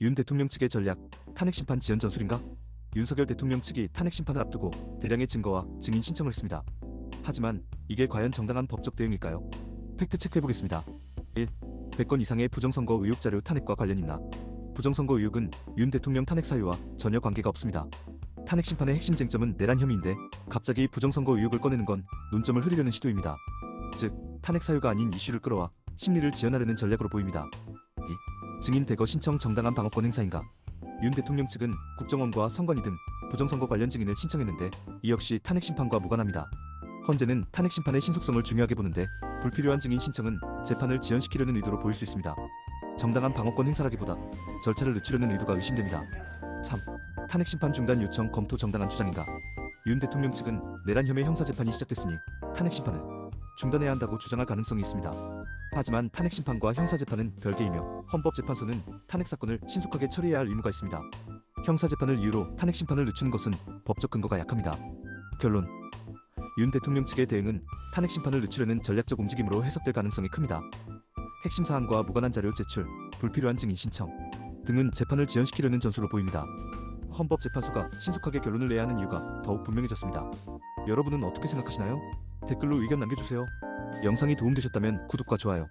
윤 대통령 측의 전략, 탄핵 심판 지연 전술인가? 윤석열 대통령 측이 탄핵 심판을 앞두고 대량의 증거와 증인 신청을 했습니다. 하지만 이게 과연 정당한 법적 대응일까요? 팩트 체크해보겠습니다. 1. 100건 이상의 부정선거 의혹 자료 탄핵과 관련 있나? 부정선거 의혹은 윤 대통령 탄핵 사유와 전혀 관계가 없습니다. 탄핵 심판의 핵심 쟁점은 내란 혐의인데 갑자기 부정선거 의혹을 꺼내는 건 논점을 흐리려는 시도입니다. 즉, 탄핵 사유가 아닌 이슈를 끌어와 심리를 지연하려는 전략으로 보입니다. 2. 증인 대거 신청 정당한 방어권 행사인가? 윤 대통령 측은 국정원과 선관위 등 부정선거 관련 증인을 신청했는데 이 역시 탄핵 심판과 무관합니다. 헌재는 탄핵 심판의 신속성을 중요하게 보는데 불필요한 증인 신청은 재판을 지연시키려는 의도로 보일 수 있습니다. 정당한 방어권 행사라기보다 절차를 늦추려는 의도가 의심됩니다. 3. 탄핵 심판 중단 요청 검토 정당한 주장인가? 윤 대통령 측은 내란 혐의 형사재판이 시작됐으니 탄핵 심판을 중단해야 한다고 주장할 가능성이 있습니다. 하지만 탄핵 심판과 형사재판은 별개이며 헌법재판소는 탄핵 사건을 신속하게 처리해야 할 의무가 있습니다. 형사재판을 이유로 탄핵 심판을 늦추는 것은 법적 근거가 약합니다. 결론. 윤 대통령 측의 대응은 탄핵 심판을 늦추려는 전략적 움직임으로 해석될 가능성이 큽니다. 핵심 사안과 무관한 자료 제출, 불필요한 증인 신청 등은 재판을 지연시키려는 전술로 보입니다. 헌법재판소가 신속하게 결론을 내야 하는 이유가 더욱 분명해졌습니다. 여러분은 어떻게 생각하시나요? 댓글로 의견 남겨주세요. 영상이 도움되셨다면 구독과 좋아요,